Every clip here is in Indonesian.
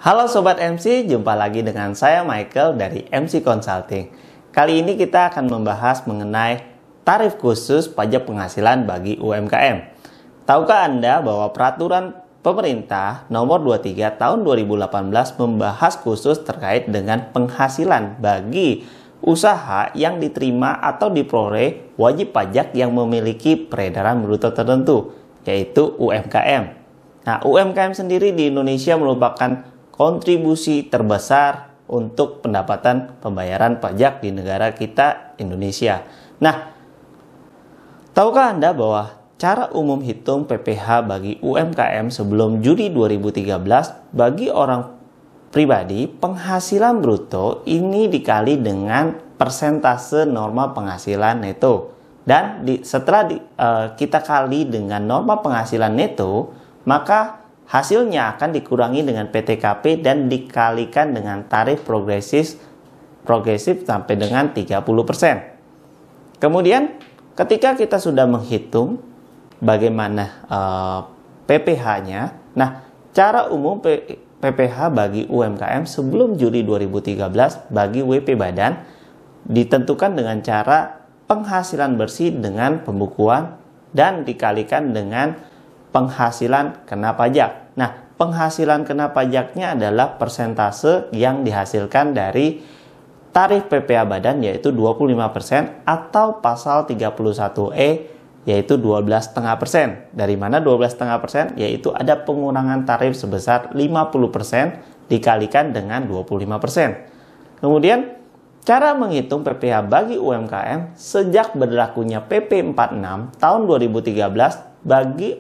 Halo Sobat MC, jumpa lagi dengan saya Michael dari MC Consulting. Kali ini kita akan membahas mengenai tarif khusus pajak penghasilan bagi UMKM. Tahukah Anda bahwa peraturan pemerintah nomor 23 tahun 2018 membahas khusus terkait dengan penghasilan bagi usaha yang diterima atau diperoleh wajib pajak yang memiliki peredaran bruto tertentu, yaitu UMKM. Nah, UMKM sendiri di Indonesia merupakan kontribusi terbesar untuk pendapatan pembayaran pajak di negara kita Indonesia. Nah, tahukah Anda bahwa cara umum hitung PPh bagi UMKM sebelum Juli 2013 bagi orang pribadi penghasilan bruto ini dikali dengan persentase norma penghasilan neto. Dan setelah kita kali dengan norma penghasilan neto, maka hasilnya akan dikurangi dengan PTKP dan dikalikan dengan tarif progresif sampai dengan 30%. Kemudian ketika kita sudah menghitung bagaimana PPh-nya, nah cara umum PPh bagi UMKM sebelum Juli 2013 bagi WP Badan ditentukan dengan cara penghasilan bersih dengan pembukuan dan dikalikan dengan penghasilan kena pajak. Nah, penghasilan kena pajaknya adalah persentase yang dihasilkan dari tarif PPh badan yaitu 25% atau pasal 31E yaitu 12,5%. Dari mana 12,5%? Yaitu ada pengurangan tarif sebesar 50% dikalikan dengan 25%. Kemudian, cara menghitung PPh bagi UMKM sejak berlakunya PP 46 tahun 2013 bagi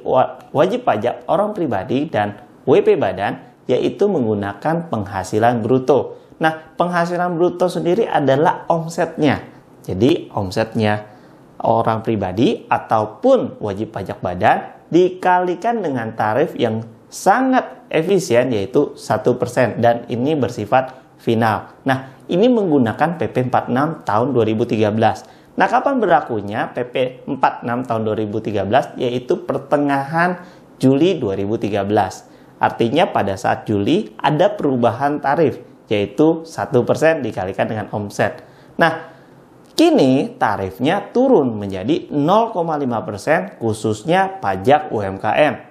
wajib pajak orang pribadi dan WP Badan yaitu menggunakan penghasilan bruto. Nah, penghasilan bruto sendiri adalah omsetnya. Jadi, omsetnya orang pribadi ataupun wajib pajak badan dikalikan dengan tarif yang sangat efisien yaitu 1% dan ini bersifat final. Nah, ini menggunakan PP 46 tahun 2013. Nah, kapan berlakunya PP 46 tahun 2013? Yaitu pertengahan Juli 2013. Artinya pada saat Juli ada perubahan tarif, yaitu 1% dikalikan dengan omset. Nah, kini tarifnya turun menjadi 0,5% khususnya pajak UMKM.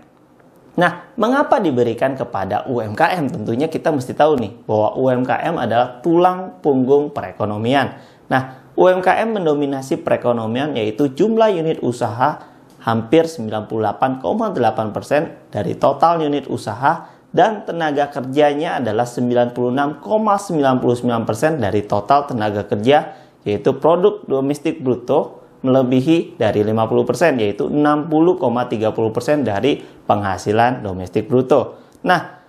Nah, mengapa diberikan kepada UMKM? Tentunya kita mesti tahu nih, bahwa UMKM adalah tulang punggung perekonomian. Nah, UMKM mendominasi perekonomian yaitu jumlah unit usaha hampir 98,8% dari total unit usaha dan tenaga kerjanya adalah 96,99% dari total tenaga kerja yaitu produk domestik bruto melebihi dari 50% yaitu 60,30% dari penghasilan domestik bruto. Nah,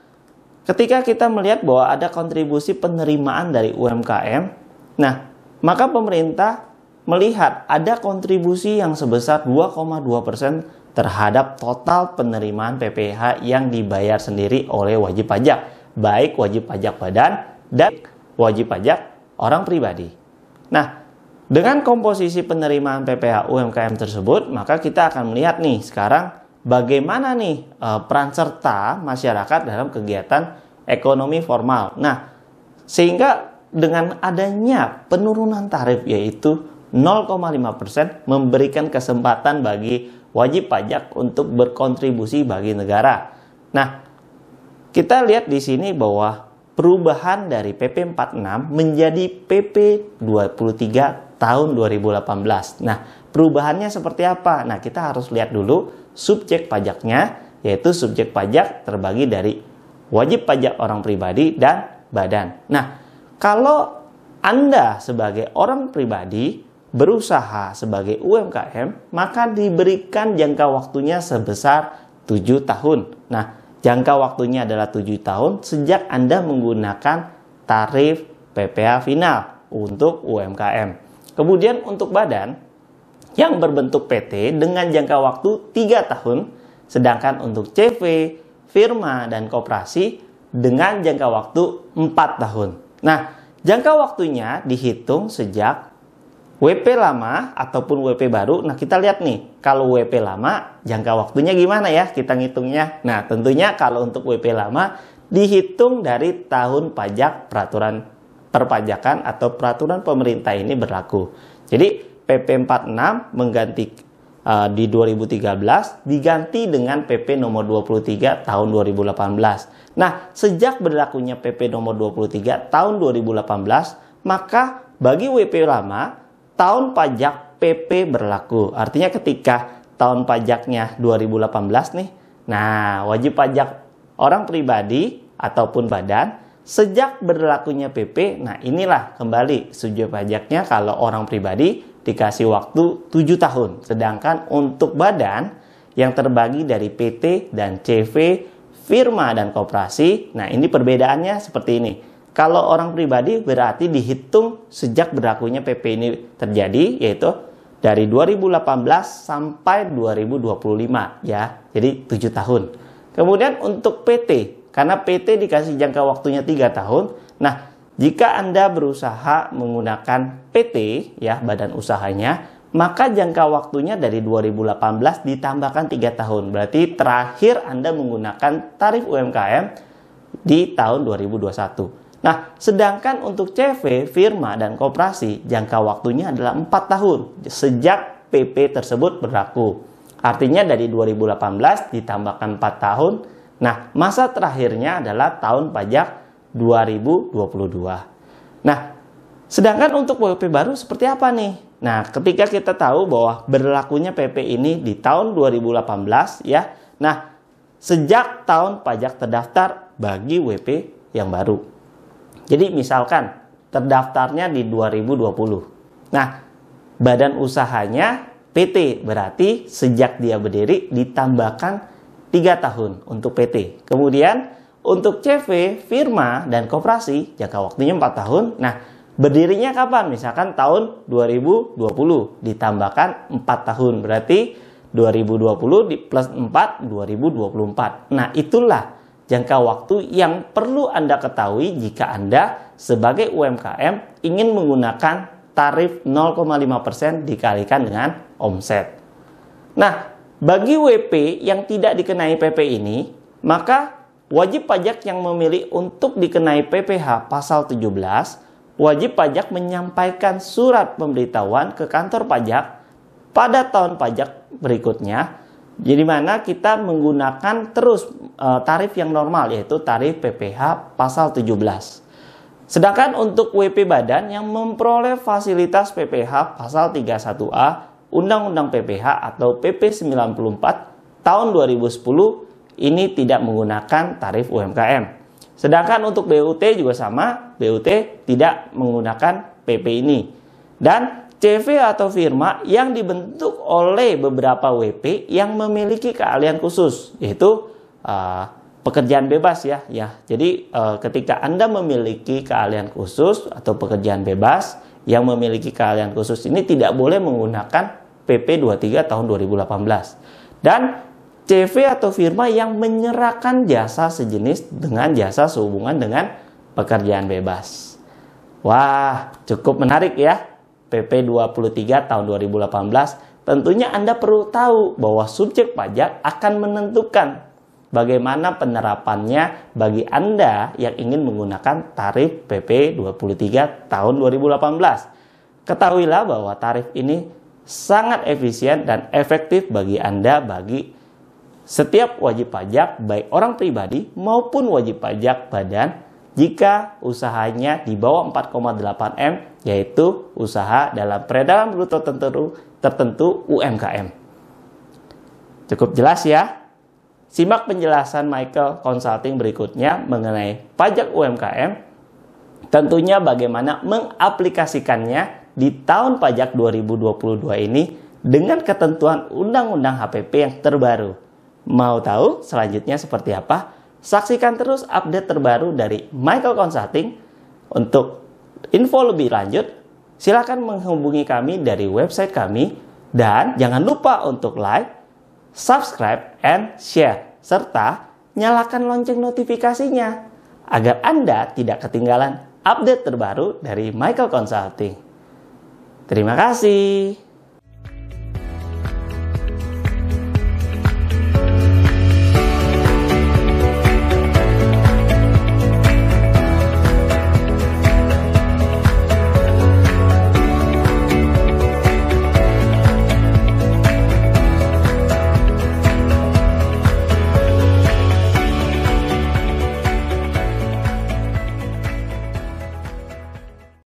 ketika kita melihat bahwa ada kontribusi penerimaan dari UMKM, nah maka pemerintah melihat ada kontribusi yang sebesar 2,2% terhadap total penerimaan PPh yang dibayar sendiri oleh wajib pajak, baik wajib pajak badan dan wajib pajak orang pribadi. Nah, dengan komposisi penerimaan PPh UMKM tersebut, maka kita akan melihat nih sekarang bagaimana nih peran serta masyarakat dalam kegiatan ekonomi formal. Nah, sehingga dengan adanya penurunan tarif yaitu 0,5% memberikan kesempatan bagi wajib pajak untuk berkontribusi bagi negara. Nah, kita lihat di sini bahwa perubahan dari PP 46 menjadi PP 23 tahun 2018. Nah, perubahannya seperti apa? Nah, kita harus lihat dulu subjek pajaknya, yaitu subjek pajak terbagi dari wajib pajak orang pribadi dan badan. Nah, kalau Anda sebagai orang pribadi berusaha sebagai UMKM, maka diberikan jangka waktunya sebesar 7 tahun. Nah, jangka waktunya adalah 7 tahun sejak Anda menggunakan tarif PPh final untuk UMKM. Kemudian untuk badan yang berbentuk PT dengan jangka waktu 3 tahun, sedangkan untuk CV, firma, dan koperasi dengan jangka waktu 4 tahun. Nah, jangka waktunya dihitung sejak WP lama ataupun WP baru. Nah, kita lihat nih, kalau WP lama jangka waktunya gimana ya kita ngitungnya. Nah, tentunya kalau untuk WP lama dihitung dari tahun pajak peraturan perpajakan atau peraturan pemerintah ini berlaku. Jadi PP 46 mengganti di 2013 diganti dengan PP nomor 23 tahun 2018. Nah, sejak berlakunya PP nomor 23 tahun 2018, maka bagi WP lama tahun pajak PP berlaku. Artinya ketika tahun pajaknya 2018 nih, nah wajib pajak orang pribadi ataupun badan sejak berlakunya PP, nah inilah kembali subjek pajaknya kalau orang pribadi dikasih waktu 7 tahun. Sedangkan untuk badan yang terbagi dari PT dan CV, firma dan koperasi, nah ini perbedaannya seperti ini. Kalau orang pribadi berarti dihitung sejak berlakunya PP ini terjadi, yaitu dari 2018 sampai 2025 ya. Jadi 7 tahun. Kemudian untuk PT, karena PT dikasih jangka waktunya 3 tahun. Nah, jika Anda berusaha menggunakan PT, ya badan usahanya, maka jangka waktunya dari 2018 ditambahkan 3 tahun. Berarti terakhir Anda menggunakan tarif UMKM di tahun 2021. Nah, sedangkan untuk CV, firma, dan koperasi, jangka waktunya adalah 4 tahun sejak PP tersebut berlaku. Artinya dari 2018 ditambahkan 4 tahun. Nah, masa terakhirnya adalah tahun pajak 2022. Nah, sedangkan untuk WP baru seperti apa nih? Nah, ketika kita tahu bahwa berlakunya PP ini di tahun 2018 ya. Nah, sejak tahun pajak terdaftar bagi WP yang baru. Jadi misalkan terdaftarnya di 2020. Nah, badan usahanya PT, berarti sejak dia berdiri ditambahkan 3 tahun untuk PT. Kemudian untuk CV, firma, dan koperasi jangka waktunya 4 tahun. Nah, berdirinya kapan? Misalkan tahun 2020 ditambahkan 4 tahun. Berarti 2020 plus 4, 2024. Nah, itulah jangka waktu yang perlu Anda ketahui jika Anda sebagai UMKM ingin menggunakan tarif 0,5% dikalikan dengan omset. Nah, bagi WP yang tidak dikenai PP ini, maka wajib pajak yang memilih untuk dikenai PPh pasal 17, wajib pajak menyampaikan surat pemberitahuan ke kantor pajak pada tahun pajak berikutnya, jadi mana kita menggunakan terus tarif yang normal, yaitu tarif PPh pasal 17. Sedangkan untuk WP badan yang memperoleh fasilitas PPh pasal 31A Undang-Undang PPh atau PP 94 tahun 2010 ini tidak menggunakan tarif UMKM. Sedangkan untuk BUT juga sama, BUT tidak menggunakan PP ini. Dan CV atau firma yang dibentuk oleh beberapa WP yang memiliki keahlian khusus, yaitu pekerjaan bebas ya. Jadi ketika Anda memiliki keahlian khusus atau pekerjaan bebas yang memiliki keahlian khusus ini tidak boleh menggunakan PP 23 tahun 2018. Dan CV atau firma yang menyerahkan jasa sejenis dengan jasa sehubungan dengan pekerjaan bebas. Wah, cukup menarik ya. PP 23 tahun 2018. Tentunya Anda perlu tahu bahwa subjek pajak akan menentukan bagaimana penerapannya bagi Anda yang ingin menggunakan tarif PP 23 tahun 2018. Ketahuilah bahwa tarif ini sangat efisien dan efektif bagi Anda, bagi setiap wajib pajak, baik orang pribadi maupun wajib pajak badan, jika usahanya di bawah 4,8 M, yaitu usaha dalam peredaran bruto tertentu UMKM. Cukup jelas ya? Simak penjelasan Michael Consulting berikutnya mengenai pajak UMKM. Tentunya bagaimana mengaplikasikannya di tahun pajak 2022 ini dengan ketentuan Undang-Undang HPP yang terbaru. Mau tahu selanjutnya seperti apa? Saksikan terus update terbaru dari Michael Consulting. Untuk info lebih lanjut, silakan menghubungi kami dari website kami. Dan jangan lupa untuk like, subscribe, and share. Serta nyalakan lonceng notifikasinya agar Anda tidak ketinggalan update terbaru dari Michael Consulting. Terima kasih.